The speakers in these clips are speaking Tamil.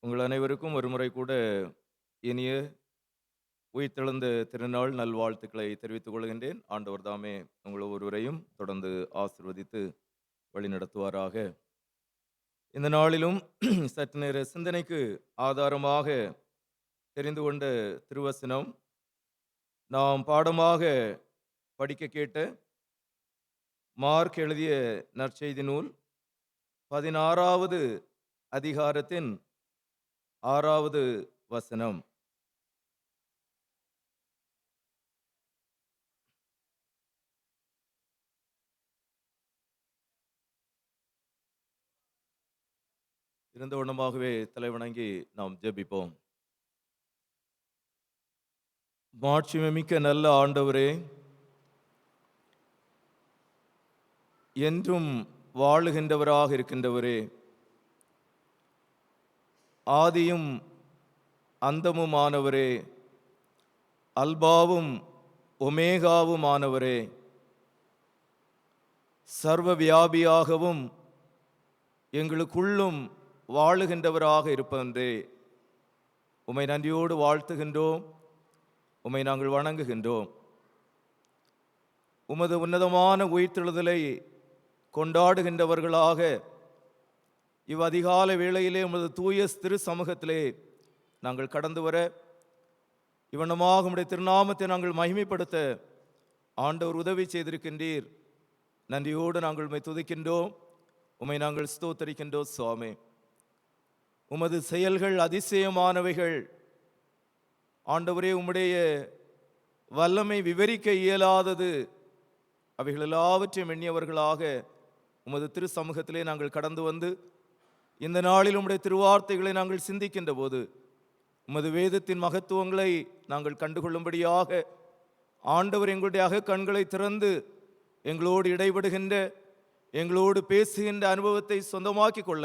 உங்கள் அனைவருக்கும் ஒருமுறை கூட இனிய உயிர்த்தெழுந்த திருநாள் நல்வாழ்த்துக்களை தெரிவித்துக் கொள்கின்றேன். ஆண்டவர் தாமே உங்கள் ஒவ்வொருவரையும் தொடர்ந்து ஆசீர்வதித்து வழிநடத்துவாராக. இந்த நாளிலும் சற்று நேர சிந்தனைக்கு ஆதாரமாக தெரிந்து கொண்ட திருவசனம், நாம் பாடமாக படிக்க கேட்ட மார்க் எழுதிய நற்செய்தி நூல் 16வது அதிகாரத்தின் 6வது வசனம். இருந்த வண்ணமாகவே தலைவணங்கி நாம் ஜெபிப்போம். மாட்சிமிக்க நல்ல ஆண்டவரே, என்றும் வாழுகின்றவராக இருக்கின்றவரே, ஆதியும் அந்தமுமானவரே, அல்பாவும் ஒமேகாவுமானவரே, சர்வ வியாபியாகவும் எங்களுக்குள்ளும் வாழுகின்றவராக இருப்பதே, உம்மை நன்றியோடு வாழ்த்துகின்றோம், உம்மை நாங்கள் வணங்குகின்றோம். உமது உன்னதமான உயிர்த்தெழுதலை கொண்டாடுகின்றவர்களாக இவ்வதிகாலை வேளையிலே உமது தூய திரு சமூகத்திலே நாங்கள் கடந்து வர, இவனமாக உம்முடைய திருநாமத்தை நாங்கள் மகிமைப்படுத்த ஆண்டவர் உதவி செய்திருக்கின்றீர். நன்றியோடு நாங்கள் உம்மை துதிக்கின்றோம், உம்மை நாங்கள் ஸ்தோத்தரிக்கின்றோம். சுவாமி, உமது செயல்கள் அதிசயமானவைகள். ஆண்டவரே, உம்முடைய வல்லமை விவரிக்க இயலாதது. அவைகள் எல்லாவற்றையும் எண்ணியவர்களாக உமது திரு சமூகத்திலே நாங்கள் கடந்து வந்து இந்த நாளில் உம்முடைய திருவார்த்தைகளை நாங்கள் சிந்திக்கின்ற போது உமது வேதத்தின் மகத்துவங்களை நாங்கள் கண்டுகொள்ளும்படியாக ஆண்டவர் எங்களுடைய அகக்கண்களை திறந்து எங்களோடு இடைபடுகின்ற, எங்களோடு பேசுகின்ற அனுபவத்தை சொந்தமாக்கி கொள்ள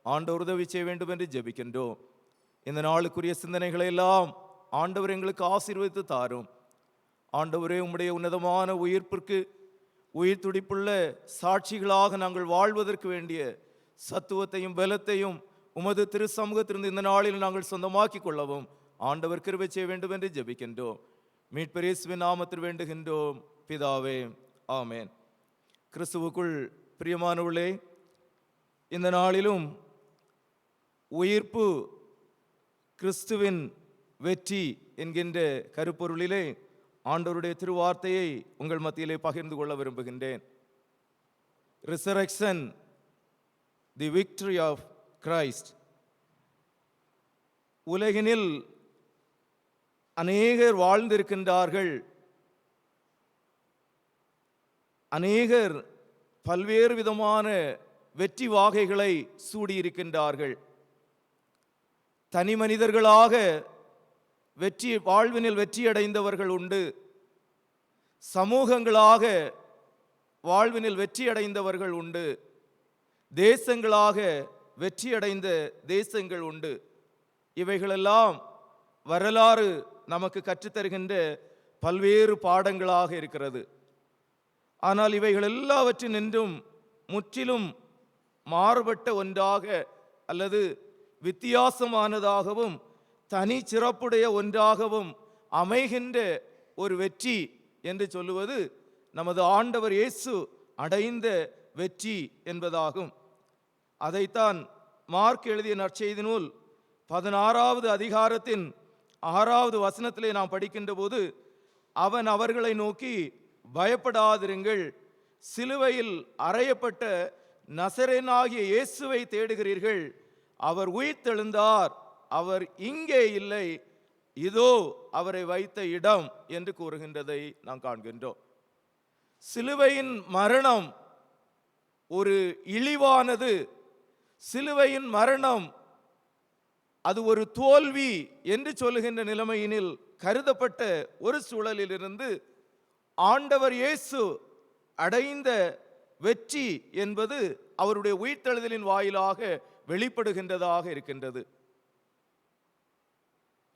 ஆண்டவர் உதவி செய்ய வேண்டும் என்று ஜெபிக்கின்றோம். இந்த நாளுக்குரிய சிந்தனைகளை எல்லாம் ஆண்டவர் எங்களுக்கு ஆசீர்வதித்து தாரும். ஆண்டவரே, உம்முடைய உன்னதமான உயிர்ப்பிற்கு உயிர் துடிப்புள்ள சாட்சிகளாக நாங்கள் வாழ்வதற்கு வேண்டிய சத்துவத்தையும் பலத்தையும் உமது திரு சமூகத்திலிருந்து இந்த நாளில் நாங்கள் சொந்தமாக்கி கொள்ளவும் ஆண்டவர் கிருபை செய்ய வேண்டும் என்று ஜெபிக்கின்றோம். மீட்பர் இயேசுவின் நாமத்தில் வேண்டுகின்றோம் பிதாவே, ஆமேன். கிறிஸ்துவுக்குள் பிரியமானவர்களே, இந்த நாளிலும் உயிர்ப்பு கிறிஸ்துவின் வெற்றி என்கின்ற கருப்பொருளிலே ஆண்டவருடைய திருவார்த்தையை உங்கள் மத்தியிலே பகிர்ந்து கொள்ள விரும்புகின்றேன். Resurrection, the victory of Christ. உலகினில் அநேகர் வாழ்ந்திருக்கின்றார்கள். அநேகர் பல்வேறு விதமான வெற்றி வாகைகளை சூடியிருக்கின்றார்கள். தனி மனிதர்களாக வாழ்வினில் வெற்றியடைந்தவர்கள் உண்டு. சமூகங்களாக வாழ்வினில் வெற்றியடைந்தவர்கள் உண்டு. தேசங்களாக வெற்றியடைந்த தேசங்கள் உண்டு. இவைகளெல்லாம் வரலாறு நமக்கு கற்றுத்தருகின்ற பல்வேறு பாடங்களாக இருக்கிறது. ஆனால் இவைகள் எல்லாவற்றினின்றும் முற்றிலும் மாறுபட்ட ஒன்றாக அல்லது வித்தியாசமானதாகவும் தனி சிறப்புடைய ஒன்றாகவும் அமைகின்ற ஒரு வெற்றி என்று சொல்லுவது நமது ஆண்டவர் இயேசு அடைந்த வெற்றி என்பதாகும். அதைத்தான் மார்க் எழுதிய நற்செய்தி நூல் 16வது அதிகாரத்தின் 6வது வசனத்திலே நாம் படிக்கின்ற போது, அவன் அவர்களை நோக்கி, பயப்படாதிருங்கள், சிலுவையில் அறையப்பட்ட நசரேயனாகிய இயேசுவை தேடுகிறீர்கள். அவர் உயிர்த்தெழுந்தார், அவர் இங்கே இல்லை, இதோ அவரை வைத்த இடம் என்று கூறுகின்றதை நாம் காண்கின்றோம். சிலுவையின் மரணம் ஒரு இழிவானது, சிலுவையின் மரணம் அது ஒரு தோல்வி என்று சொல்லுகின்ற நிலைமையினில் கருதப்பட்ட ஒரு சூழலில் இருந்து ஆண்டவர் இயேசு அடைந்த வெற்றி என்பது அவருடைய உயிர்த்தெழுதலின் வாயிலாக வெளிப்படுகின்றதாக இருக்கின்றது.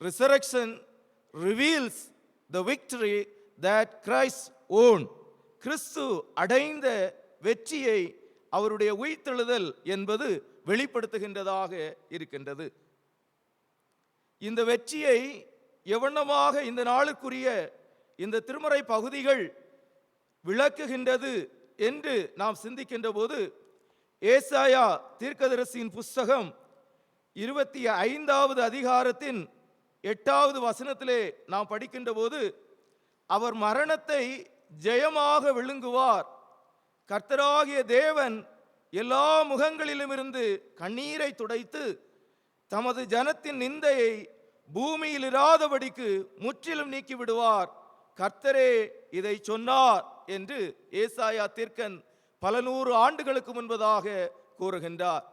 Resurrection reveals the victory that Christ won. கிறிஸ்து அடைந்த வெற்றியை அவருடைய உயிர்த்தெழுதல் என்பது வெளிப்படுத்துகின்றதாக இருக்கின்றது. இந்த வெற்றியை எவண்ணமாக இந்த நாளுக்குரிய இந்த திருமறை பகுதிகள் விளக்குகின்றது என்று நாம் சிந்திக்கின்ற போது, ஏசாயா தீர்க்கதரிசியின் புஸ்தகம் 25வது அதிகாரத்தின் 8வது வசனத்திலே நாம் படிக்கின்ற போது, அவர் மரணத்தை ஜெயமாக விழுங்குவார், கர்த்தராகிய தேவன் எல்லா முகங்களிலும் இருந்து கண்ணீரை துடைத்து தமது ஜனத்தின் நிந்தையை பூமியில் இராதபடிக்கு முற்றிலும் நீக்கி விடுவார், கர்த்தரே இதை சொன்னார் என்று ஏசாயா தீர்க்கன் பல நூறு ஆண்டுகளுக்கு முன்பதாக கூறுகின்றார்.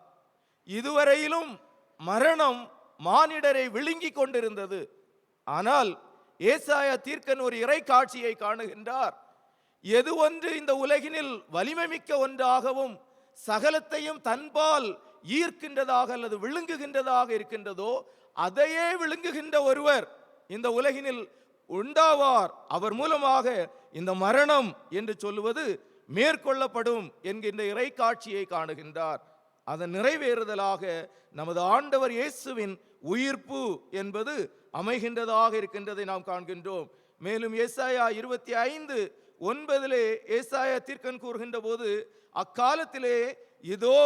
இதுவரையிலும் மரணம் மானிடரை விழுங்கி கொண்டிருந்தது. ஆனால் ஏசாயா தீர்க்கன் ஒரு இறை காட்சியை காணுகின்றார். எது ஒன்று இந்த உலகினில் வலிமை மிக்க ஒன்றாகவும் சகலத்தையும் தன்பால் ஈர்க்கின்றதாக அல்லது விழுங்குகின்றதாக இருக்கின்றதோ, அதையே விழுங்குகின்ற ஒருவர் இந்த உலகினில் உண்டாவார். அவர் மூலமாக இந்த மரணம் என்று சொல்லுவது மேற்கொள்ளப்படும் என்கின்ற இறை காட்சியை காணுகின்றார். அதன் நிறைவேறுதலாக நமது ஆண்டவர் இயேசுவின் உயிர்ப்பு என்பது அமைகின்றதாக இருக்கின்றதை நாம் காண்கின்றோம். மேலும் ஏசாயா 25:9 ஏசாயா தீர்க்கன் கூறுகின்ற போது, அக்காலத்திலே இதோ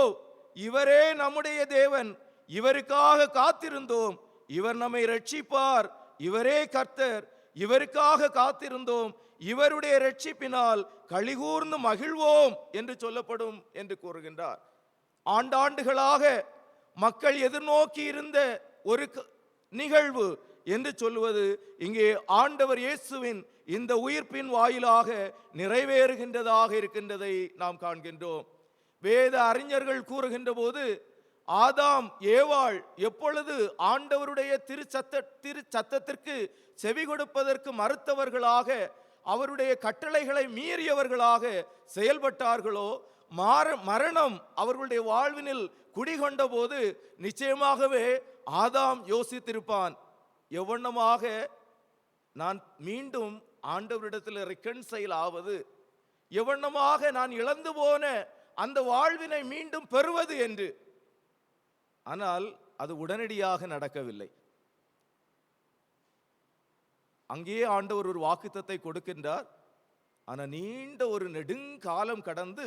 இவரே நம்முடைய தேவன், இவருக்காக காத்திருந்தோம், இவர் நம்மை ரட்சிப்பார், இவரே கர்த்தர், இவருக்காக காத்திருந்தோம், இவருடைய ரட்சிப்பினால் களிகூர்ந்து மகிழ்வோம் என்று சொல்லப்படும் என்று கூறுகின்றார். ஆண்டாண்டுகளாக மக்கள் எதிர்நோக்கி இருந்த ஒரு நிகழ்வு என்று சொல்லுவது இங்கே ஆண்டவர் இயேசுவின் இந்த உயிர்ப்பின் வாயிலாக நிறைவேறுகின்றதாக இருக்கின்றதை நாம் காண்கின்றோம். வேத அறிஞர்கள் கூறுகின்ற போது, ஆதாம் ஏவாள் எப்பொழுது ஆண்டவருடைய திருச்சத்தத்திற்கு செவி கொடுப்பதற்கு மறுத்தவர்களாக, அவருடைய கட்டளைகளை மீறியவர்களாக செயல்பட்டார்களோ, மரணம் அவர்களுடைய வாழ்வினில் குடிகொண்ட போது நிச்சயமாகவே ஆதாம் யோசித்திருப்பான், எவ்வண்ணமாக நான் மீண்டும் ஆண்டவரிடத்தில் ரெக்கன்சைல் ஆவது, எவ்வண்ணமாக நான் இழந்து போன அந்த வாழ்வினை மீண்டும் பெறுவது என்று. ஆனால் அது உடனடியாக நடக்கவில்லை. அங்கேயே ஆண்டவர் ஒரு வாக்குத்தத்தை கொடுக்கின்றார். ஆனால் நீண்ட ஒரு நெடுங்காலம் கடந்து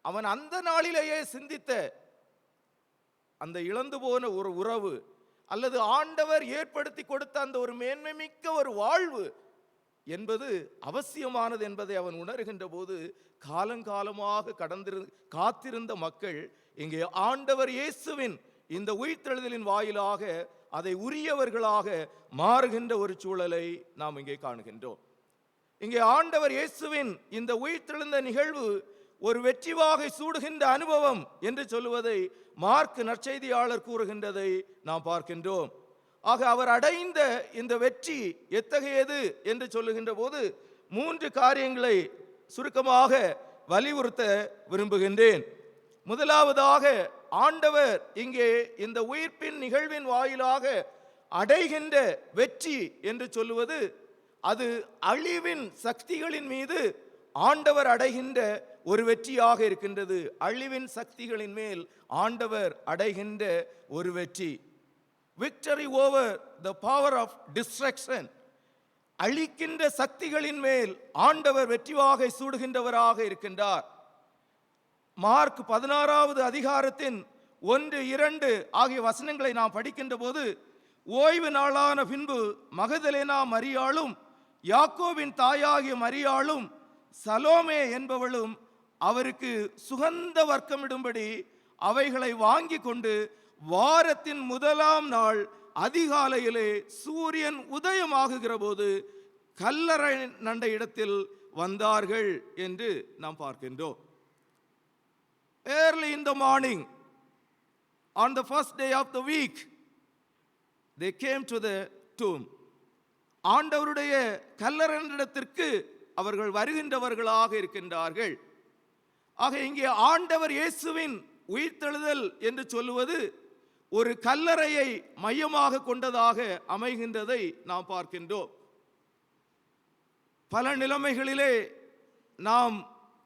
அவன் அந்த நாளிலேயே சிந்தித்த அந்த இழந்து போன ஒரு உறவு அல்லது ஆண்டவர் ஏற்படுத்தி கொடுத்த அந்த ஒரு மேன்மை மிக்க ஒரு வாழ்வு என்பது அவசியமானது என்பதை அவன் உணர்கின்ற போது, காலங்காலமாக காத்திருந்த மக்கள் இங்கே ஆண்டவர் இயேசுவின் இந்த உயிர்த்தெழுதலின் வாயிலாக அதை உரியவர்களாக மாறுகின்ற ஒரு சூழலை நாம் இங்கே காணுகின்றோம். இங்கே ஆண்டவர் இயேசுவின் இந்த உயிர்த்தெழுந்த நிகழ்வு ஒரு வெற்றி வாகை சூடுகின்ற அனுபவம் என்று சொல்லுவதை மார்க் நற்செய்தியாளர் கூறுகின்றதை நாம் பார்க்கின்றோம். ஆக அவர் அடைந்த இந்த வெற்றி எத்தகையது என்று சொல்லுகின்ற போது 3 காரியங்களை சுருக்கமாக வலியுறுத்த விரும்புகின்றேன். முதலாவதாக, ஆண்டவர் இங்கே இந்த உயிர்ப்பின் நிகழ்வின் வாயிலாக அடைகின்ற வெற்றி என்று சொல்லுவது, அது அழிவின் சக்திகளின் மீது ஆண்டவர் அடைகின்ற ஒரு வெற்றியாக இருக்கின்றது. அழிவின் சக்திகளின் மேல் ஆண்டவர் அடைகின்ற ஒரு வெற்றி. Victory over the power of destruction. அழிக்கின்ற சக்திகளின் மேல் ஆண்டவர் வெற்றிவாகை சூடுகின்றவராக இருக்கின்றார். மார்க் 16வது அதிகாரத்தின் 1, 2 ஆகிய வசனங்களை நாம் படிக்கின்ற போது, ஓய்வு நாளான பின்பு மகதலேனா மரியாளும் யாக்கோபின் தாயாகிய மரியாளும் சலோமே என்பவளும் அவருக்கு சுகந்த வர்க்கமிடும்படி அவைகளை வாங்கி கொண்டு வாரத்தின் முதலாம் நாள் அதிகாலையிலே சூரியன் உதயமாகுகிற போது கல்லறை நண்ட இடத்தில் வந்தார்கள் என்று நாம் பார்க்கின்றோம். Early in the morning, on the first day of the week, they came to the tomb. ஆண்டவருடைய கல்லறை இடத்திற்கு அவர்கள் வருகின்றவர்களாக இருக்கின்றார்கள். ஆக இங்கே ஆண்டவர் இயேசுவின் உயிர்த்தெழுதல் என்று சொல்லுவது ஒரு கல்லறையை மையமாக கொண்டதாக அமைகின்றதை நாம் பார்க்கின்றோம். பல நிலைமைகளிலே நாம்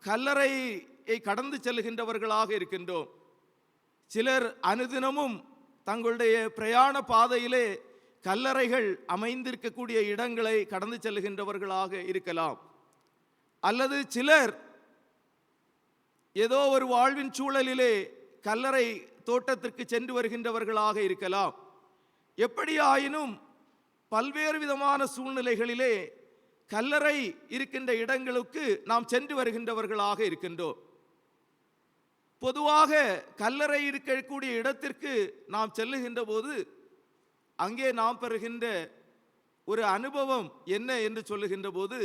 கல்லறையை கடந்து செல்கின்றவர்களாக இருக்கின்றோம். சிலர் அனுதினமும் தங்களுடைய பிரயாண பாதையிலே கல்லறைகள் அமைந்திருக்கக்கூடிய இடங்களை கடந்து செல்கின்றவர்களாக இருக்கலாம். அல்லது சிலர் ஏதோ ஒரு வாழ்வின் சூழலிலே கல்லறை தோட்டத்திற்கு சென்று வருகின்றவர்களாக இருக்கலாம். எப்படியாயினும் பல்வேறு விதமான சூழ்நிலைகளிலே கல்லறை இருக்கின்ற இடங்களுக்கு நாம் சென்று வருகின்றவர்களாக இருக்கின்றோம். பொதுவாக கல்லறை இருக்கக்கூடிய இடத்திற்கு நாம் செல்லுகின்ற போது அங்கே நாம் பெறுகின்ற ஒரு அனுபவம் என்ன என்று சொல்லுகின்ற போது,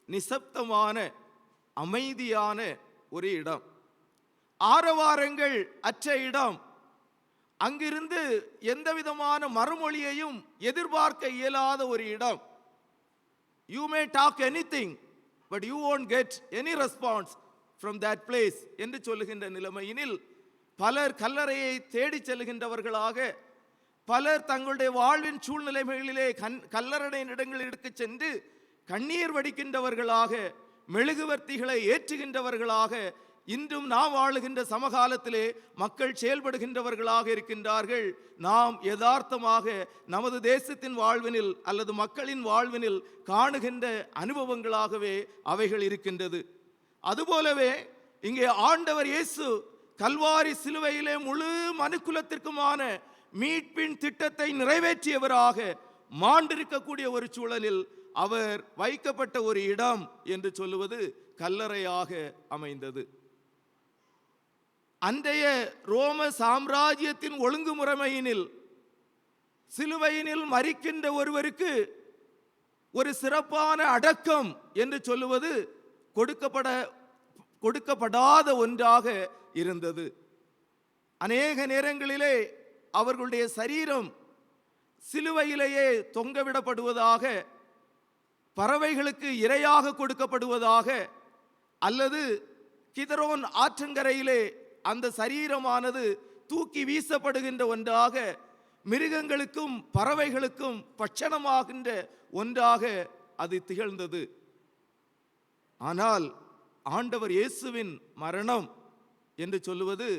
நிசப்தமான அமைதியான ஒரு இடம், ஆரவாரங்கள் அற்ற இடம், அங்கிருந்து எந்த விதமான மறுமொழியையும் எதிர்பார்க்க இயலாத ஒரு இடம். You may talk anything, but you won't get any response from that place என்று சொல்லுகின்ற நிலைமையினில் பலர் கல்லறையை தேடி செல்கின்றவர்களாக, பலர் தங்களுடைய வாழ்வின் சூழ்நிலைகளிலே கல்லறை இடங்களுக்கு சென்று கண்ணீர் வடிக்கின்றவர்களாக, மெழுகுவர்த்திகளை ஏற்றுகின்றவர்களாக இன்றும் நாம் வாழுகின்ற சமகாலத்திலே மக்கள் செயல்படுகின்றவர்களாக இருக்கின்றார்கள். நாம் யதார்த்தமாக நமது தேசத்தின் வாழ்வினில் அல்லது மக்களின் வாழ்வினில் காணுகின்ற அனுபவங்களாகவே அவைகள் இருக்கின்றது. அதுபோலவே இங்கே ஆண்டவர் இயேசு கல்வாரி சிலுவையிலே முழு மனுக்குலத்திற்குமான மீட்பின் திட்டத்தை நிறைவேற்றியவராக மாண்டிருக்கக்கூடிய ஒரு சூழலில் அவர் வைக்கப்பட்ட ஒரு இடம் என்று சொல்லுவது கல்லறையாக அமைந்தது. அன்றைய ரோம சாம்ராஜ்யத்தின் ஒழுங்குமுறைமையினில் சிலுவையினில் மரிக்கின்ற ஒருவருக்கு ஒரு சிறப்பான அடக்கம் என்று சொல்லுவது கொடுக்கப்படாத ஒன்றாக இருந்தது. அநேக நேரங்களிலே அவர்களுடைய சரீரம் சிலுவையிலேயே தொங்கவிடப்படுவதாக, பறவைகளுக்கு இரையாக கொடுக்கப்படுவதாக, அல்லது கிதரோன் ஆற்றங்கரையிலே அந்த சரீரமானது தூக்கி வீசப்படுகின்ற ஒன்றாக, மிருகங்களுக்கும் பறவைகளுக்கும் பட்சணமாகின்ற ஒன்றாக அது திகழ்ந்தது. ஆனால் ஆண்டவர் இயேசுவின் மரணம் என்று சொல்லுவது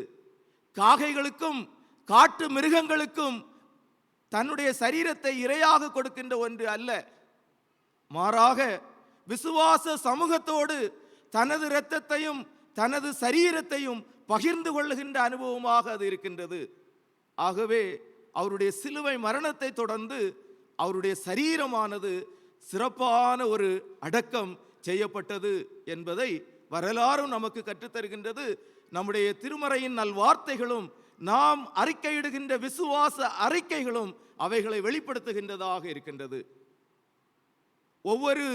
காகைகளுக்கும் காட்டு மிருகங்களுக்கும் தன்னுடைய சரீரத்தை இரையாக கொடுக்கின்ற ஒன்று அல்ல. மாறாக விசுவாச சமூகத்தோடு தனது இரத்தத்தையும் தனது சரீரத்தையும் பகிர்ந்து கொள்ளுகின்ற அனுபவமாக அது இருக்கின்றது. ஆகவே அவருடைய சிலுவை மரணத்தை தொடர்ந்து அவருடைய சரீரமானது சிறப்பான ஒரு அடக்கம் செய்யப்பட்டது என்பதை வரலாறும் நமக்கு கற்றுத்தருகின்றது. நம்முடைய திருமறையின் நல்வார்த்தைகளும் நாம் அறிக்கையிடுகின்ற விசுவாச அறிக்கைகளும் அவைகளை வெளிப்படுத்துகின்றதாக இருக்கின்றது. ஒவ்வொரு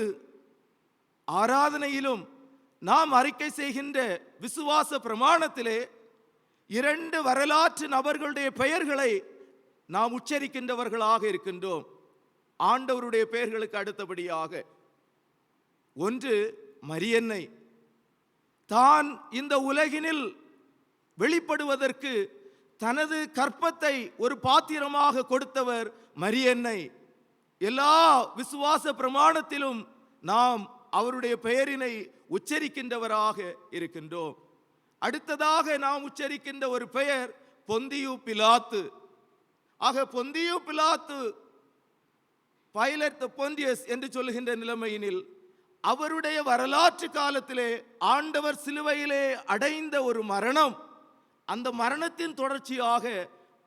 ஆராதனையிலும் நாம் அறிக்கை செய்கின்ற விசுவாச பிரமாணத்திலே 2 வரலாற்று நபர்களுடைய பெயர்களை நாம் உச்சரிக்கின்றவர்களாக இருக்கின்றோம். ஆண்டவருடைய பெயர்களுக்கு அடுத்தபடியாக ஒன்று மரியன்னை. தான் இந்த உலகினில் வெளிப்படுவதற்கு தனது கற்பத்தை ஒரு பாத்திரமாக கொடுத்தவர் மரியன்னை. எல்லா விசுவாச பிரமாணத்திலும் நாம் அவருடைய பெயரினை உச்சரிக்கின்றவராக இருக்கின்றோம். அடுத்ததாக நாம் உச்சரிக்கின்ற ஒரு பெயர் பொந்தியு பிலாத்து. ஆக பொந்தியு பிலாத்து, பைலட் பொந்தியஸ் என்று சொல்லுகின்ற நிலைமையினில் அவருடைய வரலாற்று காலத்திலே ஆண்டவர் சிலுவையிலே அடைந்த ஒரு மரணம், அந்த மரணத்தின் தொடர்ச்சியாக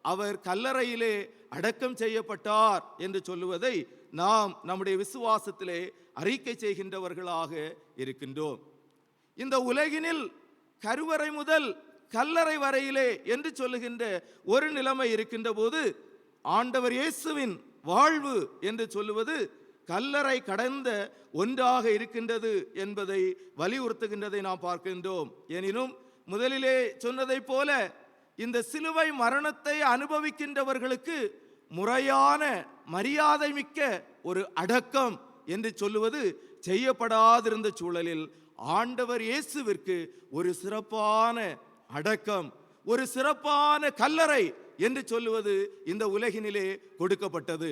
அவர் கல்லறையிலே அடக்கம் செய்யப்பட்டார் என்று சொல்லுவதை நாம் நம்முடைய விசுவாசத்திலே அறிக்கை செய்கின்றவர்களாக இருக்கின்றோம். இந்த உலகினில் கருவறை முதல் கல்லறை வரையிலே என்று சொல்லுகின்ற ஒரு நிலைமை இருக்கின்ற போது ஆண்டவர் இயேசுவின் வாழ்வு என்று சொல்லுவது கல்லறை கடந்த ஒன்றாக இருக்கின்றது என்பதை வலியுறுத்துகின்றதை நாம் பார்க்கின்றோம். எனினும் முதலிலே சொன்னதை போல இந்த சிலுவை மரணத்தை அனுபவிக்கின்றவர்களுக்கு முறையான மரியாதை மிக்க ஒரு அடக்கம் என்று சொல்லுவது செய்யப்படாதிருந்த சூழலில் ஆண்டவர் இயேசுவிற்கு ஒரு சிறப்பான அடக்கம், ஒரு சிறப்பான கல்லறை என்று சொல்லுவது இந்த உலகினிலே கொடுக்கப்பட்டது.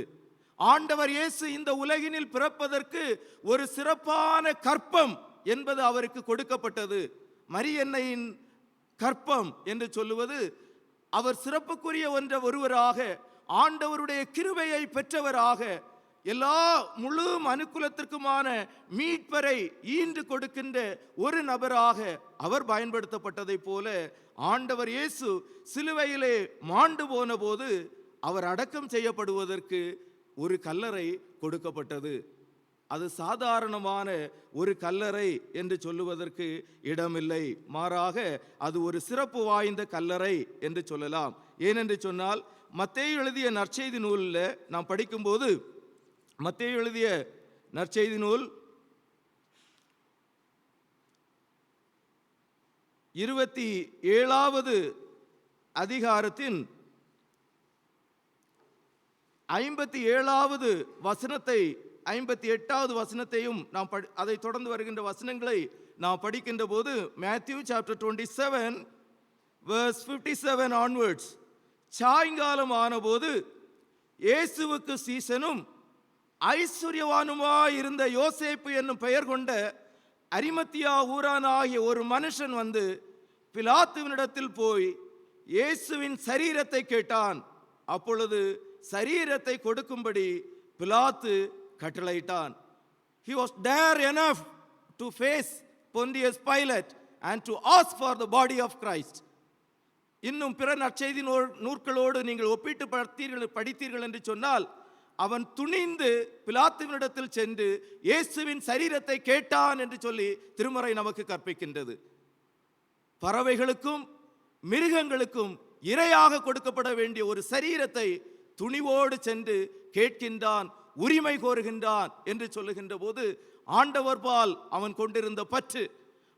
ஆண்டவர் இயேசு இந்த உலகினில் பிறப்பதற்கு ஒரு சிறப்பான கற்பம் என்பது அவருக்கு கொடுக்கப்பட்டது. மரியன்னையின் கற்பம் என்று சொல்லுவது அவர் சிறப்புக்குரிய ஒருவராக ஆண்டவருடைய கிருபையை பெற்றவராக எல்லா முழு மனுக்குலத்திற்குமான மீட்பரை ஈன்று கொடுக்கின்ற ஒரு நபராக அவர் பயன்படுத்தப்பட்டதை போல ஆண்டவர் இயேசு சிலுவையிலே மாண்டு போன போது அவர் அடக்கம் செய்யப்படுவதற்கு ஒரு கல்லறை கொடுக்கப்பட்டது. அது சாதாரணமான ஒரு கல்லறை என்று சொல்லுவதற்கு இடமில்லை. மாறாக அது ஒரு சிறப்பு வாய்ந்த கல்லறை என்று சொல்லலாம். ஏனென்று சொன்னால் மத்தேயு எழுதிய நற்செய்தி நூலில் நாம் படிக்கும்போது, மத்தேயு எழுதிய நற்செய்தி நூல் 27வது அதிகாரத்தின் 57வது வசனத்தை 58வது வசனத்தையும் நாம் அதை தொடர்ந்து வருகின்ற வசனங்களை நாம் படிக்கின்ற போது, மேத்யூ சாப்டர் 27 verse 57 onwards, சாயங்காலம் ஆனபோது இயேசுவுக்கு சீசனும் ஐஸ்வர்யவானுமாய் இருந்த யோசேப்பு என்னும் பெயர் கொண்ட அரிமத்தியா ஊரானாகிய ஒரு மனுஷன் வந்து பிலாத்துவினிடத்தில் போய் இயேசுவின் சரீரத்தை கேட்டான். அப்பொழுது சரீரத்தை கொடுக்கும்படி பிலாத்து கட்டளையிட்டான். He was dare enough to face Pontius Pilate and to ask for the body of Christ. இன்னும் பிற நற்செய்தி நூற்களோடு நீங்கள் ஒப்பிட்டு படித்தீர்கள் என்று சொன்னால், அவன் துணிந்து பிலாத்துவினிடத்தில் சென்று இயேசுவின் சரீரத்தை கேட்டான் என்று சொல்லி திருமறை நமக்கு கற்பிக்கின்றது. பறவைகளுக்கும் மிருகங்களுக்கும் இரையாக கொடுக்கப்பட வேண்டிய ஒரு சரீரத்தை துணிவோடு சென்று கேட்கின்றான், உரிமை கோருகின்றான் என்று சொல்லுகின்ற போது, ஆண்டவர்பால் அவன் கொண்டிருந்த பற்று,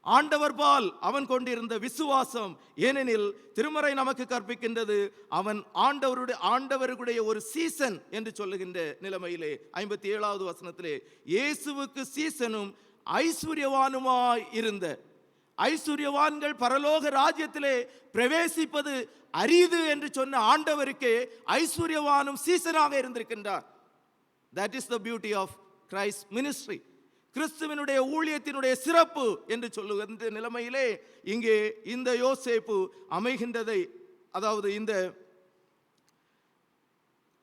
ஆண்டவர்பால் அவன் கொண்டிருந்த விசுவாசம். ஏனெனில் திருமறை நமக்கு கற்பிக்கின்றது, அவன் ஆண்டவருடைய ஒரு சீசன் என்று சொல்லுகின்ற நிலைமையிலே 57வது வசனத்திலே இயேசுவுக்கு சீசனும் ஐஸ்வர்யவானுமாய் இருந்த, ஐஸ்வர்யவான்கள் பரலோக ராஜ்யத்திலே பிரவேசிப்பது அரிது என்று சொன்ன ஆண்டவருக்கு ஐஸ்வர்யவானும் சீசனாக இருந்திருக்கின்றார். That is the beauty of Christ's ministry. கிறிஸ்துவினுடைய ஊழியத்தினுடைய சிறப்பு என்று சொல்லுகின்ற நிலைமையிலே இங்கே இந்த யோசேப்பு அமைகின்றதை, அதாவது இந்த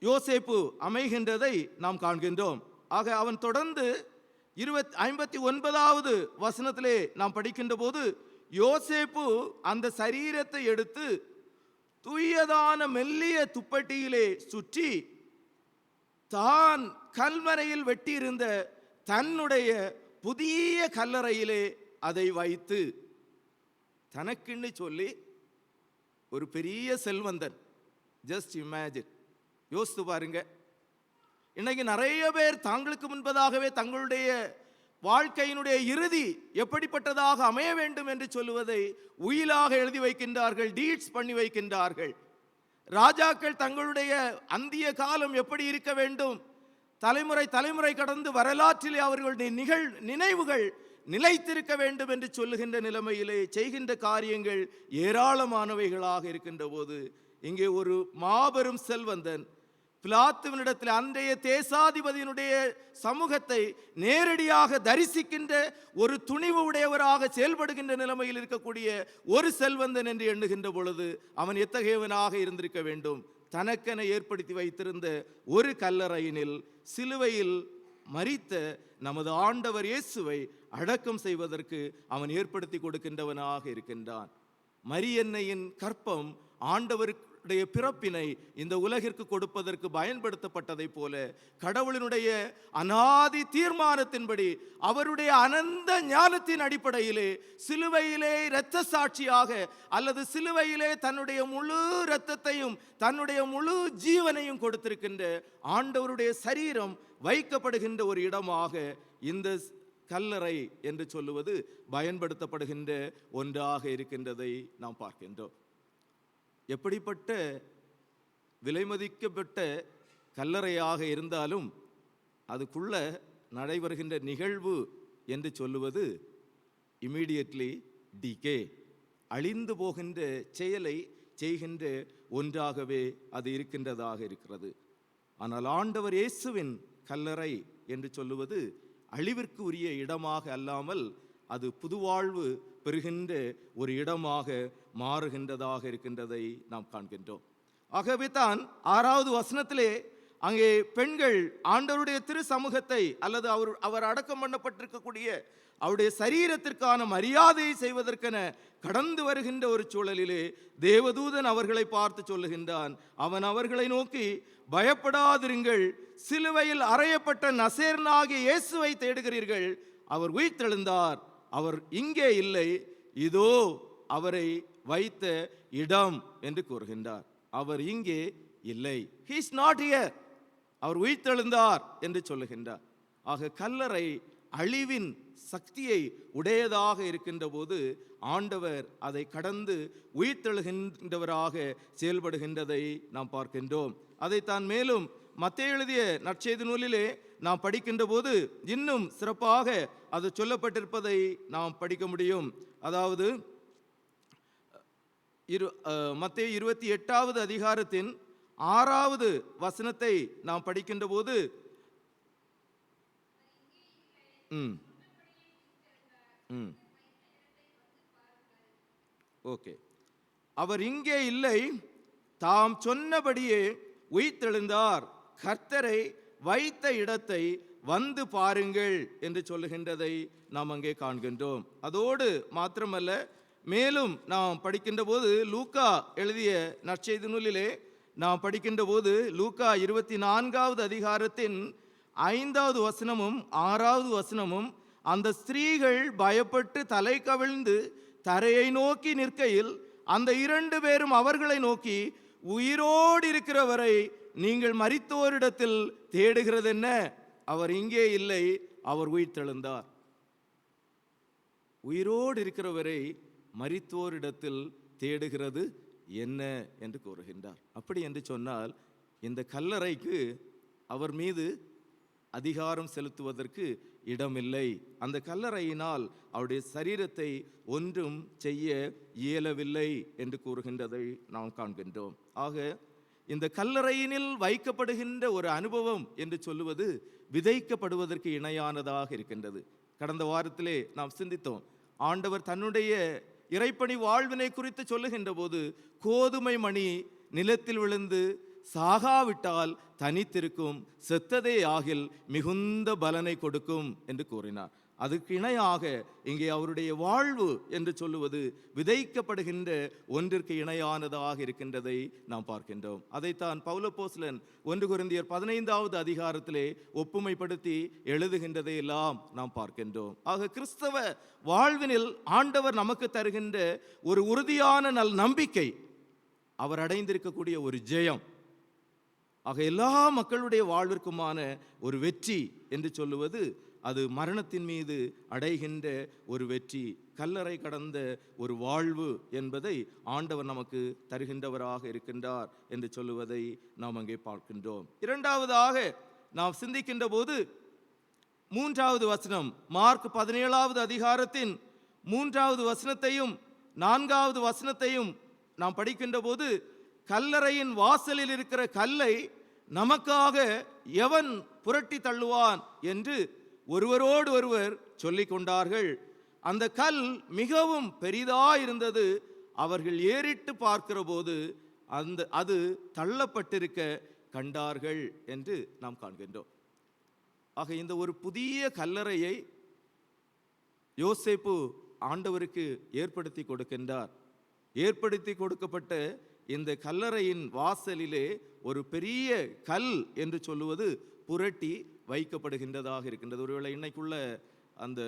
யோசேப்பு அமைகின்றதை நாம் காண்கின்றோம். ஆக அவன் தொடர்ந்து 59வது வசனத்திலே நாம் படிக்கின்ற போது, யோசேப்பு அந்த சரீரத்தை எடுத்து தூயதான மெல்லிய துப்பட்டியிலே சுற்றி தான் கல்வரையில் வெட்டியிருந்த தன்னுடைய புதிய கல்லறையிலே அதை வைத்து, தனக்குன்னு சொல்லி ஒரு பெரிய செல்வந்தன், ஜஸ்ட் இமேஜின், யோசித்து பாருங்க. இன்னைக்கு நிறைய பேர் தாங்களுக்கு முன்பதாகவே தங்களுடைய வாழ்க்கையினுடைய இறுதி எப்படிப்பட்டதாக அமைய வேண்டும் என்று சொல்லுவதை உயிலாக எழுதி வைக்கின்றார்கள், டீட்ஸ் பண்ணி வைக்கின்றார்கள். ராஜாக்கள் தங்களுடைய அந்திய காலம் எப்படி இருக்க வேண்டும், தலைமுறை தலைமுறை கடந்து வரலாற்றிலே அவர்களுடைய நினைவுகள் நிலைத்திருக்க வேண்டும் என்று சொல்லுகின்ற நிலைமையிலே செய்கின்ற காரியங்கள் ஏராளமானவைகளாக இருக்கின்ற போது, இங்கே ஒரு மாபெரும் செல்வந்தன் பிலாத்துவினிடத்தில் அன்றைய தேசாதிபதியினுடைய சமூகத்தை நேரடியாக தரிசிக்கின்ற ஒரு துணிவு உடையவராக செயல்படுகின்ற நிலைமையில் இருக்கக்கூடிய ஒரு செல்வந்தன் என்று எண்ணுகின்ற பொழுது அவன் எத்தகையவனாக இருந்திருக்க வேண்டும். தனக்கென ஏற்படுத்தி வைத்திருந்த ஒரு கல்லறையினில் சிலுவையில் மரித்த நமது ஆண்டவர் இயேசுவை அடக்கம் செய்வதற்கு அவன் ஏற்படுத்தி கொடுக்கின்றவனாக இருக்கின்றான். மரியன்னையின் கற்பம் ஆண்டவருடைய பிறப்பினை இந்த உலகிற்கு கொடுப்பதற்கு பயன்படுத்தப்பட்டதை போல, கடவுளினுடைய அனாதி தீர்மானத்தின்படி அவருடைய அனந்த ஞானத்தின் அடிப்படையிலே சிலுவையிலே இரத்த சாட்சியாக அல்லது சிலுவையிலே தன்னுடைய முழு இரத்தத்தையும் தன்னுடைய முழு ஜீவனையும் கொடுத்திருக்கின்ற ஆண்டவருடைய சரீரம் வைக்கப்படுகின்ற ஒரு இடமாக இந்த கல்லறை என்று சொல்லுவது பயன்படுத்தப்படுகின்ற ஒன்றாக இருக்கின்றதை நாம் பார்க்கின்றோம். எப்படிப்பட்ட விலைமதிக்கப்பட்ட கல்லறையாக இருந்தாலும் அதுக்குள்ள நடைபெறுகின்ற நிகழ்வு என்று சொல்லுவது இமீடியட்லி டிகே, அழிந்து போகின்ற செயலை செய்கின்ற ஒன்றாகவே அது இருக்கின்றதாக இருக்கிறது. ஆனால் ஆண்டவர் இயேசுவின் கல்லறை என்று சொல்லுவது அழிவிற்கு உரிய இடமாக அல்லாமல் அது புதுவாழ்வு பெறுகின்ற ஒரு இடமாக மாறுகின்றதாக இருக்கின்றதை நாம் காண்கின்றோம். ஆகவே தான் 6வது வசனத்திலே அங்கே பெண்கள் ஆண்டவருடைய திரு சமூகத்தை அல்லது அவர் அடக்கம் பண்ணப்பட்டிருக்கக்கூடிய அவருடைய சரீரத்திற்கான மரியாதையை செய்வதற்கென கடந்து வருகின்ற ஒரு சூழலிலே தேவதூதன் அவர்களை பார்த்து சொல்லுகின்றான். அவன் அவர்களை நோக்கி, பயப்படாதிருங்கள், சிலுவையில் அறையப்பட்ட நசரேயனாகிய இயேசுவை தேடுகிறீர்கள். அவர் உயிர்த்தெழுந்தார், அவர் இங்கே இல்லை, இதோ அவரை வைத்த இடம் என்று கூறுகின்றார். அவர் இங்கே இல்லை, he is not here, அவர் உயிர்த்தெழுந்தார் என்று சொல்லுகின்றார். ஆக கல்லறை அழிவின் சக்தியை உடையதாக இருக்கின்ற போது ஆண்டவர் அதை கடந்து உயிர்த்தெழுகின்றவராக செயல்படுகின்றதை நாம் பார்க்கின்றோம். அதைத்தான் மேலும் மத்தேயு எழுதிய நற்செய்தி நூலிலே நாம் படிக்கின்ற போது இன்னும் சிறப்பாக அது சொல்லப்பட்டிருப்பதை நாம் படிக்க முடியும். அதாவது மத்தேயு 28வது அதிகாரத்தின் 6வது வசனத்தை நாம் படிக்கின்ற போது ஓகே, அவர் இங்கே இல்லை, தாம் சொன்னபடியே உயிர்த்தெழுந்தார், கர்த்தரை வைத்த இடத்தை வந்து பாருங்கள் என்று சொல்லுகின்றதை நாம் அங்கே காண்கின்றோம். அதோடு மாத்திரமல்ல, மேலும் நாம் படிக்கின்ற போது லூக்கா எழுதிய நற்செய்தி நூலிலே நாம் படிக்கின்ற போது லூக்கா 24வது அதிகாரத்தின் 5வது வசனமும் 6வது வசனமும், அந்த ஸ்திரீகள் பயப்பட்டு தலை கவிழ்ந்து தரையை நோக்கி நிற்கையில் அந்த 2 பேரும் அவர்களை நோக்கி, உயிரோடு இருக்கிறவரை நீங்கள் மரித்தோரிடத்தில் தேடுகிறது என்ன? அவர் இங்கே இல்லை, அவர் உயிர்த்தெழுந்தார். உயிரோடு இருக்கிறவரை மரித்தோரிடத்தில் தேடுகிறது என்ன என்று கூறுகின்றார். அப்படி என்று சொன்னால் இந்த கல்லறைக்கு அவர் மீது அதிகாரம் செலுத்துவதற்கு இடமில்லை. அந்த கல்லறையினால் அவருடைய சரீரத்தை ஒன்றும் செய்ய இயலவில்லை என்று கூறுகின்றதை நாம் காண்கின்றோம். ஆக இந்த கல்லறையினில் வைக்கப்படுகின்ற ஒரு அனுபவம் என்று சொல்லுவது விதைக்கப்படுவதற்கு இணையானதாக இருக்கின்றது. கடந்த வாரத்திலே நாம் சிந்தித்தோம், ஆண்டவர் தன்னுடைய இறைப்பணி வாழ்வினை குறித்து சொல்லுகின்ற போது, கோதுமை மணி நிலத்தில் விழுந்து சாகாவிட்டால் தனித்திருக்கும், செத்ததே ஆகில் மிகுந்த பலனை கொடுக்கும் என்று கூறினார். அதுக்கு இணையாக இங்கே அவருடைய வாழ்வு என்று சொல்லுவது விதைக்கப்படுகின்ற ஒன்றிற்கு இணையானதாக இருக்கின்றதை நாம் பார்க்கின்றோம். அதைத்தான் பவுல் அப்போஸ்தலன் 1 கொரிந்தியர் 15வது அதிகாரத்திலே ஒப்புமைப்படுத்தி எழுதுகின்றதை எல்லாம் நாம் பார்க்கின்றோம். ஆக கிறிஸ்தவ வாழ்வினில் ஆண்டவர் நமக்கு தருகின்ற ஒரு உறுதியான நல் நம்பிக்கை, அவர் அடைந்திருக்கக்கூடிய ஒரு ஜெயம், ஆக எல்லா மக்களுடைய வாழ்விற்குமான ஒரு வெற்றி என்று சொல்லுவது அது மரணத்தின் மீது அடைகின்ற ஒரு வெற்றி, கல்லறை கடந்த ஒரு வாழ்வு என்பதை ஆண்டவர் நமக்கு தருகின்றவராக இருக்கின்றார் என்று சொல்லுவதை நாம் அங்கே பார்க்கின்றோம். இரண்டாவதாக நாம் சிந்திக்கின்ற போது 3வது வசனம், மார்க் 17வது அதிகாரத்தின் 3வது வசனத்தையும் 4வது வசனத்தையும் நாம் படிக்கின்ற போது, கல்லறையின் வாசலில் இருக்கிற கல்லை நமக்காக எவன் புரட்டி தள்ளுவான் என்று ஒருவரோடு ஒருவர் சொல்லிக் கொண்டார்கள். அந்த கல் மிகவும் பெரிதாயிருந்தது. அவர்கள் ஏறிட்டு பார்க்கிற போது அது தள்ளப்பட்டிருக்க கண்டார்கள் என்று நாம் காண்கின்றோம். ஆக இந்த ஒரு புதிய கல்லறையை யோசேப்பு ஆண்டவருக்கு ஏற்படுத்தி கொடுக்கின்றார். ஏற்படுத்தி கொடுக்கப்பட்ட இந்த கல்லறையின் வாசலிலே ஒரு பெரிய கல் என்று சொல்லுவது புரட்டி வைக்கப்படுகின்றதாக இருக்கின்றது. ஒருவேளை இன்னைக்குள்ள அந்த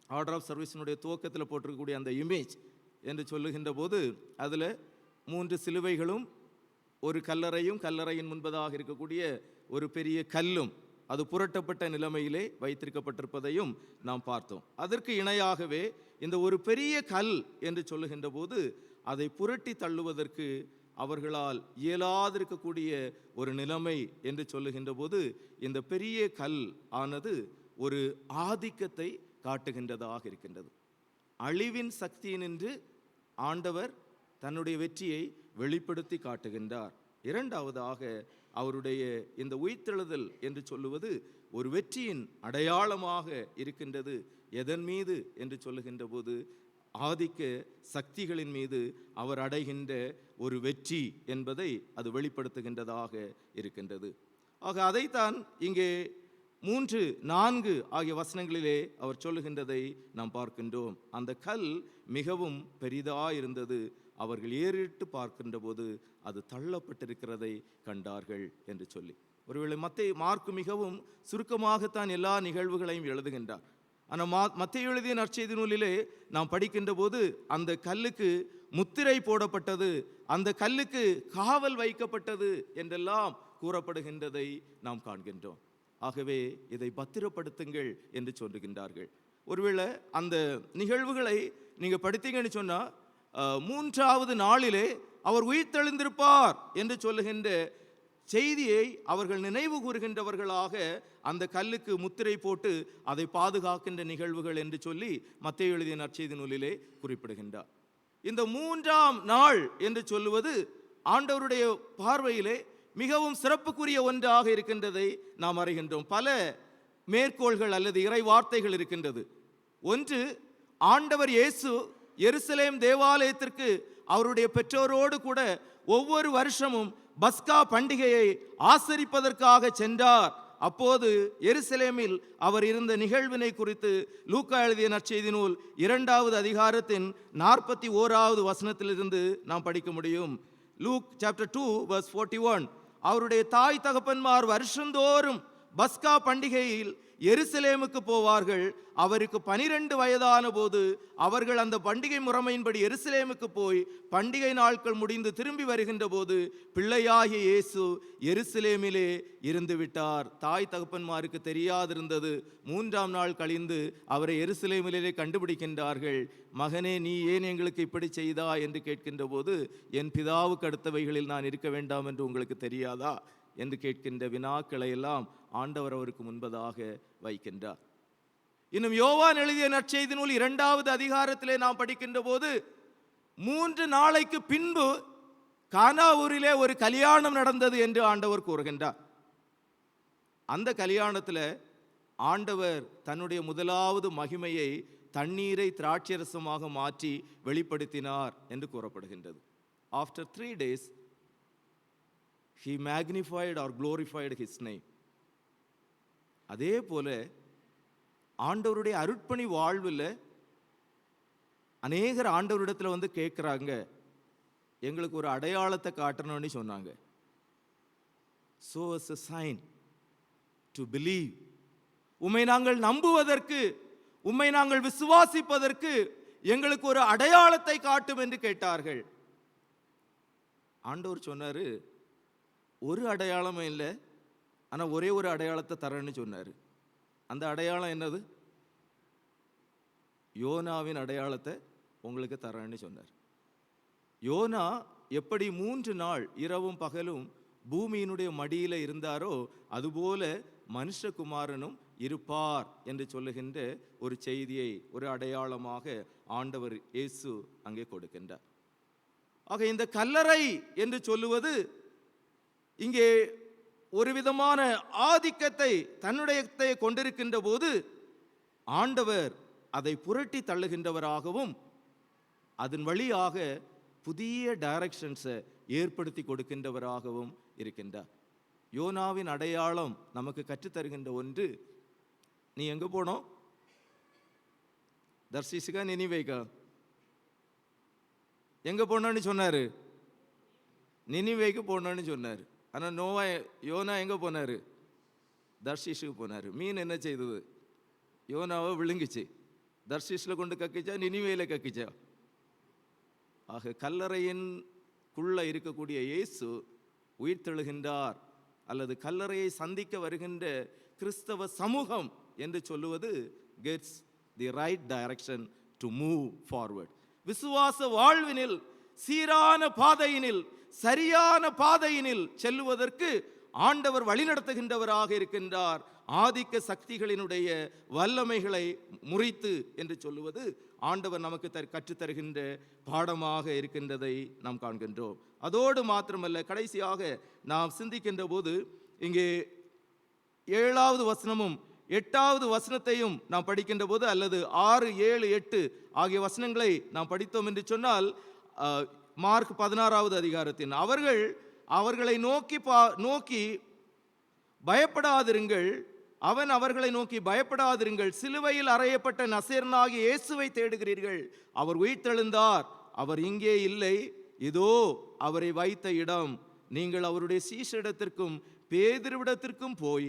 ஆர்டர் ஆஃப் சர்வீஸினுடைய துவக்கத்தில் போட்டிருக்கக்கூடிய அந்த இமேஜ் என்று சொல்லுகின்ற போது அதில் 3 சிலுவைகளும் ஒரு கல்லறையும், கல்லறையின் முன்பதாக இருக்கக்கூடிய ஒரு பெரிய கல்லும் அது புரட்டப்பட்ட நிலைமையிலே வைத்திருக்கப்பட்டிருப்பதையும் நாம் பார்த்தோம். அதற்கு இணையாகவே இந்த ஒரு பெரிய கல் என்று சொல்லுகின்ற போது அதை புரட்டி தள்ளுவதற்கு அவர்களால் இயலாதிருக்கக்கூடிய ஒரு நிலைமை என்று சொல்லுகின்ற போது இந்த பெரிய கல் ஆனது ஒரு ஆதிக்கத்தை காட்டுகின்றதாக இருக்கின்றது. அழிவின் சக்தியினின்று ஆண்டவர் தன்னுடைய வெற்றியை வெளிப்படுத்தி காட்டுகின்றார். இரண்டாவதாக அவருடைய இந்த உயிர்த்தெழுதல் என்று சொல்லுவது ஒரு வெற்றியின் அடையாளமாக இருக்கின்றது. எதன் மீது என்று சொல்லுகின்ற போது ஆதிக்க சக்திகளின் மீது அவர் அடைகின்ற ஒரு வெற்றி என்பதை அது வெளிப்படுத்துகின்றதாக இருக்கின்றது. ஆக அதைத்தான் இங்கே 3, 4 ஆகிய வசனங்களிலே அவர் சொல்லுகின்றதை நாம் பார்க்கின்றோம். அந்த கல் மிகவும் பெரிதாயிருந்தது, அவர்கள் ஏறிட்டு பார்க்கின்ற போது அது தள்ளப்பட்டிருக்கிறதை கண்டார்கள் என்று சொல்லி. ஒருவேளை மார்க்கு மிகவும் சுருக்கமாகத்தான் எல்லா நிகழ்வுகளையும் எழுதுகின்றார். ஆனால் மத்தேயு எழுதிய நற்செய்தி நூலிலே நாம் படிக்கின்ற போது அந்த கல்லுக்கு முத்திரை போடப்பட்டது, அந்த கல்லுக்கு காவல் வைக்கப்பட்டது என்றெல்லாம் கூறப்படுகின்றதை நாம் காண்கின்றோம். ஆகவே இதை பத்திரப்படுத்துங்கள் என்று சொல்லுகின்றார்கள். ஒருவேளை அந்த நிகழ்வுகளை நீங்கள் படித்தீங்கன்னு சொன்னால் 3வது நாளிலே அவர் உயிர்த்தெழுந்திருப்பார் என்று சொல்லுகின்ற செய்தியை அவர்கள் நினைவு கூறுகின்றவர்களாக அந்த கல்லுக்கு முத்திரை போட்டு அதை பாதுகாக்கின்ற நிகழ்வுகள் என்று சொல்லி மத்தேயு எழுதிய நற்செய்தி நூலிலே குறிப்பிடுகின்றார். இந்த 3ஆம் நாள் என்று சொல்லுவது ஆண்டவருடைய பார்வையிலே மிகவும் சிறப்புக்குரிய ஒன்றாக இருக்கின்றதை நாம் அறிகின்றோம். பல மேற்கோள்கள் அல்லது இறை வார்த்தைகள் இருக்கின்றது. ஒன்று, ஆண்டவர் இயேசு எருசலேம் தேவாலயத்திற்கு அவருடைய பெற்றோரோடு கூட ஒவ்வொரு வருஷமும் பஸ்கா பண்டிகையை ஆசரிப்பதற்காக சென்றார். அப்போது எருசலேமில் அவர் இருந்த நிகழ்வினை குறித்து லூக்கா எழுதிய நற்செய்தி நூல் 2வது அதிகாரத்தின் 41வது வசனத்திலிருந்து நாம் படிக்க முடியும். Look chapter 2 verse 41. அவருடைய தாய் தகப்பன்மார் வருஷந்தோறும் பஸ்கா பண்டிகையில் எருசலேமுக்கு போவார்கள். அவருக்கு 12 வயதான போது அவர்கள் அந்த பண்டிகை முறைமையின்படி எருசலேமுக்கு போய் பண்டிகை நாட்கள் முடிந்து திரும்பி வருகின்ற போது பிள்ளையாகிய இயேசு எருசலேமிலே இருந்து விட்டார். தாய் தகப்பன்மாருக்கு தெரியாதிருந்தது. 3ஆம் நாள் கழிந்து அவரை எருசலேமிலே கண்டுபிடிக்கின்றார்கள். மகனே, நீ ஏன் எங்களுக்கு இப்படி செய்தா என்று கேட்கின்ற போது, என் பிதாவுக்கு அடுத்தவைகளில் நான் இருக்க வேண்டாம் என்று உங்களுக்கு தெரியாதா என்று கேட்கின்ற வினாக்களை எல்லாம் ஆண்டவர் அவருக்கு முன்பதாக வைக்கின்றார். இன்னும் யோவான் எழுதிய நற்செய்தி நூல் 2வது அதிகாரத்திலே நாம் படிக்கின்ற போது 3 நாளைக்கு பின்பு கானா ஊரிலே ஒரு கல்யாணம் நடந்தது என்று ஆண்டவர் கூறுகின்றார். அந்த கல்யாணத்தில் ஆண்டவர் தன்னுடைய முதலாவது மகிமையை தண்ணீரை திராட்சரசமாக மாற்றி வெளிப்படுத்தினார் என்று கூறப்படுகின்றது. After 3 days he magnified or glorified his name. அதே போல ஆண்டவருடைய அருட்பணி வாழ்வில் அநேகர் ஆண்டவரிடத்தில் வந்து கேட்குறாங்க, எங்களுக்கு ஒரு அடையாளத்தை காட்டணும்னு சொன்னாங்க. So as a sign to believe, உம்மை நாங்கள் நம்புவதற்கு, உம்மை நாங்கள் விசுவாசிப்பதற்கு எங்களுக்கு ஒரு அடையாளத்தை காட்டும் என்று கேட்டார்கள். ஆண்டவர் சொன்னார், ஒரு அடையாளமும் இல்லை, ஆனால் ஒரே ஒரு அடையாளத்தை தரேன்னு சொன்னார். அந்த அடையாளம் என்னது? யோனாவின் அடையாளத்தை உங்களுக்கு தரேன்னு சொன்னார். யோனா எப்படி 3 நாள் இரவும் பகலும் பூமியினுடைய மடியில் இருந்தாரோ அதுபோல மனுஷகுமாரனும் இருப்பார் என்று சொல்லுகின்ற ஒரு செய்தியை ஒரு அடையாளமாக ஆண்டவர் இயேசு அங்கே கொடுக்கின்றார். ஆக இந்த கல்லறை என்று சொல்லுவது இங்கே ஒரு விதமான ஆதிக்கத்தை தன்னுடைய கொண்டிருக்கின்ற போது ஆண்டவர் அதை புரட்டி தள்ளுகின்றவராகவும் அதன் வழியாக புதிய டைரக்ஷன்ஸை ஏற்படுத்தி கொடுக்கின்றவராகவும் இருக்கின்றார். யோனாவின் அடையாளம் நமக்கு கற்றுத்தருகின்ற ஒன்று. நீ எங்க போனோம்? தர்சிசுகா, நினிவேகா? எங்க போனோன்னு சொன்னாரு? நினிவேக்கு போனோன்னு சொன்னார். ஆனால் யோனா எங்கே போனார்? தர்ஷீஷுக்கு போனார். மீன் என்ன செய்தது? யோனாவை விழுங்கிச்சு. தர்ஷீஷில் கொண்டு கக்கிச்சா, நினிவேயில் கக்கிச்சா? ஆக கல்லறையின்குள்ள இருக்கக்கூடிய இயேசு உயிர்த்தெழுகின்றார் அல்லது கல்லறையை சந்திக்க வருகின்ற கிறிஸ்தவ சமூகம் என்று சொல்லுவது gets the right direction to move forward. விசுவாச வாழ்வினில் சீரான பாதையினில் சரியான பாதையினில் செல்லுவதற்கு ஆண்டவர் வழிநடத்துகின்றவராக இருக்கின்றார். ஆதிக்க சக்திகளினுடைய வல்லமைகளை முறித்து என்று சொல்லுவது ஆண்டவர் நமக்கு கற்றுத்தருகின்ற பாடமாக இருக்கின்றதை நாம் காண்கின்றோம். அதோடு மாத்திரமல்ல, கடைசியாக நாம் சிந்திக்கின்ற போது இங்கே 7வது வசனமும் 8வது வசனத்தையும் நாம் படிக்கின்ற போது, அல்லது 6, 7, 8 ஆகிய வசனங்களை நாம் படித்தோம் என்று சொன்னால், மார்க் 16வது அதிகாரத்தின் அவர்களை நோக்கி பயப்படாதிருங்கள். அவன் அவர்களை நோக்கி பயப்படாதிருங்கள், சிலுவையில் அறையப்பட்ட நசரேயனாகிய இயேசுவை தேடுகிறீர்கள். அவர் உயிர்த்தெழுந்தார், அவர் இங்கே இல்லை. இதோ அவரை வைத்த இடம். நீங்கள் அவருடைய சீஷரிடத்திற்கும் பேதுருவிடத்திற்கும் போய்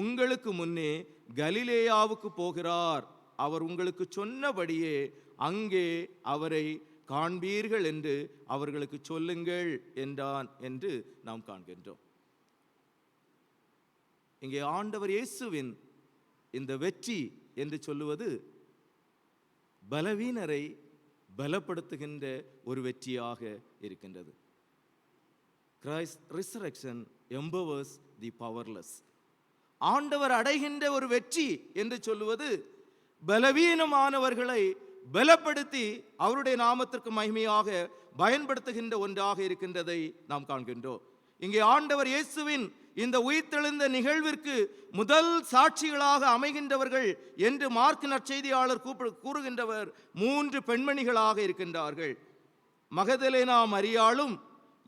உங்களுக்கு முன்னே கலிலேயாவுக்கு போகிறார். அவர் உங்களுக்கு சொன்னபடியே அங்கே அவரை காண்பீர்கள் என்று அவர்களுக்கு சொல்லுங்கள் என்றான் என்று நாம் காண்கின்றோம். இங்கே ஆண்டவர் இயேசுவின் இந்த வெற்றி என்று சொல்லுவது பலவீனரை பலப்படுத்துகின்ற ஒரு வெற்றியாக இருக்கின்றது. Christ resurrection empowers the powerless. ஆண்டவர் அடைகின்ற ஒரு வெற்றி என்று சொல்லுவது பலவீனமானவர்களை பலப்படுத்தி அவருடைய நாமத்திற்கு மகிமையாக பயன்படுத்துகின்ற ஒன்றாக இருக்கின்றதை நாம் காண்கின்றோம். இங்கே ஆண்டவர் இயேசுவின் இந்த உயிர்த்தெழுந்த நிகழ்விற்கு முதல் சாட்சிகளாக அமைகின்றவர்கள் என்று மார்க் நற்செய்தியாளர் கூறுகின்றவர் 3 பெண்மணிகளாக இருக்கின்றார்கள். மகதலேனா மரியாளும்,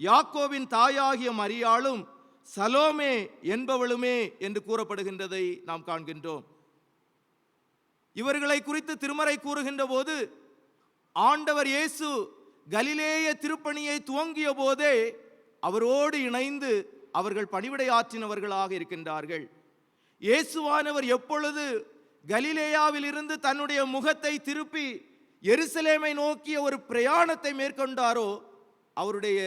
யாக்கோபின் தாயாகிய மரியாளும், சலோமே என்பவளுமே என்று கூறப்படுகின்றதை நாம் காண்கின்றோம். இவர்களை குறித்து திருமறை கூறுகின்ற போது ஆண்டவர் இயேசு கலிலேய திருப்பணியை துவங்கிய போதே அவரோடு இணைந்து அவர்கள் பணிவிடை ஆற்றினவர்களாக இருக்கின்றார்கள். இயேசுவானவர் எப்பொழுது கலிலேயாவில் இருந்து தன்னுடைய முகத்தை திருப்பி எருசலேமை நோக்கிய ஒரு பிரயாணத்தை மேற்கொண்டாரோ, அவருடைய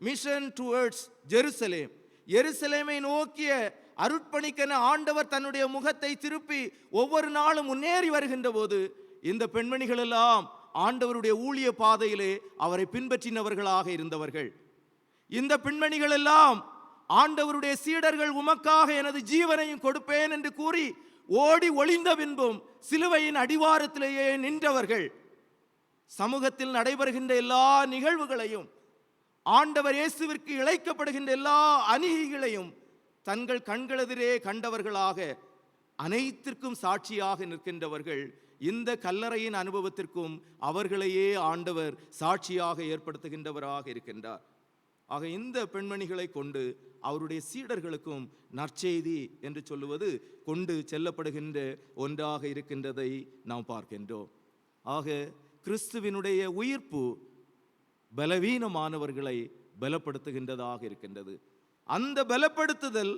மிஷன் டுவர்ட்ஸ் ஜெருசலேம், எருசலேமை நோக்கிய அருட்பணிக்கென ஆண்டவர் தன்னுடைய முகத்தை திருப்பி ஒவ்வொரு நாளும் முன்னேறி வருகின்ற போது இந்த பெண்மணிகள் எல்லாம் ஆண்டவருடைய ஊழிய பாதையிலே அவரை பின்பற்றினவர்களாக இருந்தவர்கள். இந்த பெண்மணிகள் எல்லாம் ஆண்டவருடைய சீடர்கள் உமக்காக எனது ஜீவனையும் கொடுப்பேன் என்று கூறி ஓடி ஒளிந்த பின்பும் சிலுவையின் அடிவாரத்திலேயே நின்றவர்கள். சமூகத்தில் நடைபெறுகின்ற எல்லா நிகழ்வுகளையும், ஆண்டவர் இயேசுவிற்கு இழைக்கப்படுகின்ற எல்லா அநீதிகளையும் தங்கள் கண்களெதிரே கண்டவர்களாக அனைத்திற்கும் சாட்சியாக நிற்கின்றவர்கள். இந்த கல்லறையின் அனுபவத்திற்கும் அவர்களையே ஆண்டவர் சாட்சியாக ஏற்படுத்துகின்றவராக இருக்கின்றார். ஆக இந்த பெண்மணிகளை கொண்டு அவருடைய சீடர்களுக்கும் நற்செய்தி என்று சொல்லுவது கொண்டு செல்லப்படுகின்ற ஒன்றாக இருக்கின்றதை நாம் பார்க்கின்றோம். ஆக கிறிஸ்துவினுடைய உயிர்ப்பு பலவீனமானவர்களை பலப்படுத்துகின்றதாக இருக்கின்றது. அந்த பலப்படுத்துதல்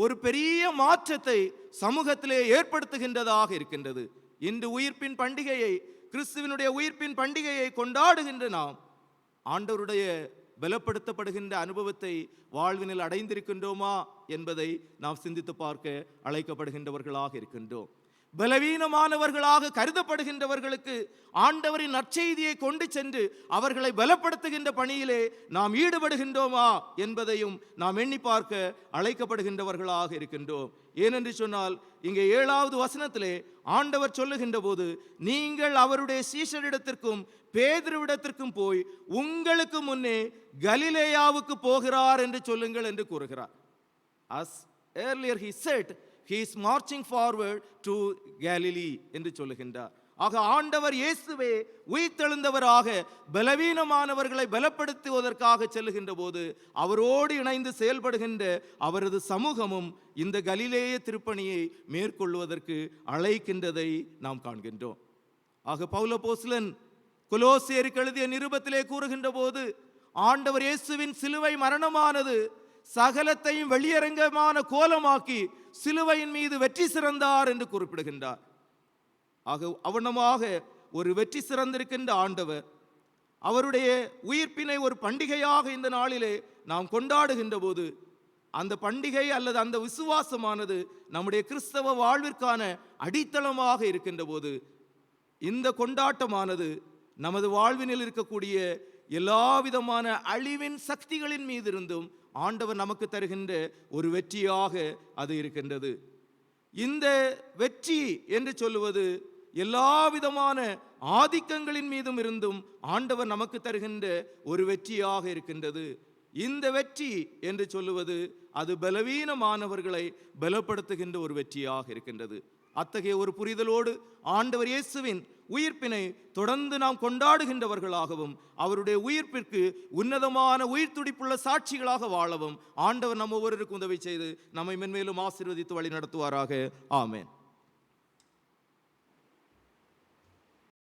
ஒரு பெரிய மாற்றத்தை சமூகத்திலே ஏற்படுத்துகின்றதாக இருக்கின்றது. இன்று உயிர்ப்பின் பண்டிகையை, கிறிஸ்துவினுடைய உயிர்ப்பின் பண்டிகையை கொண்டாடுகின்ற நாம் ஆண்டவருடைய பலப்படுத்தப்படுகின்ற அனுபவத்தை வாழ்வினில் அடைந்திருக்கின்றோமா என்பதை நாம் சிந்தித்து பார்க்க அழைக்கப்படுகின்றவர்களாக இருக்கின்றோம். பலவீனமானவர்களாக கருதப்படுகின்றவர்களுக்கு ஆண்டவரின் நற்செய்தியை கொண்டு சென்று அவர்களை பலப்படுத்துகின்ற பணியிலே நாம் ஈடுபடுகின்றோமா என்பதையும் நாம் எண்ணி பார்க்க அழைக்கப்படுகின்றவர்களாக இருக்கின்றோம். ஏனென்று சொன்னால் இங்கே 7வது வசனத்திலே ஆண்டவர் சொல்லுகின்ற போது, நீங்கள் அவருடைய சீஷரிடத்திற்கும் பேதுருவிடத்திற்கும் போய் உங்களுக்கு முன்னே கலிலேயாவுக்கு போகிறார் என்று சொல்லுங்கள் என்று கூறுகிறார். As earlier he said, he is marching forward to Galilee என்று சொல்லுகின்றார். ஆக ஆண்டவர் இயேசுவே உயிர்த்தெழுந்தவராக பலவீனமானவர்களை பலப்படுத்துவதற்காக செல்லுகின்ற போது அவரோடு இணைந்து செயல்படுகின்ற அவரது சமூகமும் இந்த கலிலேய திருப்பணியை மேற்கொள்வதற்கு அழைக்கின்றதை நாம் காண்கின்றோம். ஆக பவுல் அப்போஸ்தலன் கொலோசியருக்கு எழுதிய நிருபத்திலே கூறுகின்ற போது, ஆண்டவர் இயேசுவின் சிலுவை மரணமானது சகலத்தையும் வெளியரங்கமான கோலமாக்கி சிலுவையின் மீது வெற்றி சிறந்தார் என்று குறிப்பிடுகின்றார். ஆக அவனமாக ஒரு வெற்றி சிறந்திருக்கின்ற ஆண்டவர் அவருடைய உயிர்ப்பினை ஒரு பண்டிகையாக இந்த நாளிலே நாம் கொண்டாடுகின்ற போது, அந்த பண்டிகை அல்லது அந்த விசுவாசமானது நம்முடைய கிறிஸ்தவ வாழ்விற்கான அடித்தளமாக இருக்கின்ற போது, இந்த கொண்டாட்டமானது நமது வாழ்வினில் இருக்கக்கூடிய எல்லா விதமான அழிவின் சக்திகளின் மீது இருந்தும் ஆண்டவர் நமக்கு தருகின்ற ஒரு வெற்றியாக அது இருக்கின்றது. இந்த வெற்றி என்று சொல்லுவது எல்லா விதமான ஆதிக்கங்களின் மீதும் இருந்தும் ஆண்டவர் நமக்கு தருகின்ற ஒரு வெற்றியாக இருக்கின்றது. இந்த வெற்றி என்று சொல்லுவது அது பலவீனமானவர்களை பலப்படுத்துகின்ற ஒரு வெற்றியாக இருக்கின்றது. அத்தகைய ஒரு புரிதலோடு ஆண்டவர் இயேசுவின் உயிர்ப்பினை தொடர்ந்து நாம் கொண்டாடுகின்றவர்களாகவும் அவருடைய உயிர்ப்பிற்கு உன்னதமான உயிர் துடிப்புள்ள சாட்சிகளாக வாழவும் ஆண்டவர் நம்ம ஒவ்வொருவருக்கும் உதவி செய்து நம்மை மென்மேலும் ஆசீர்வதித்து வழி நடத்துவாராக. ஆமென்.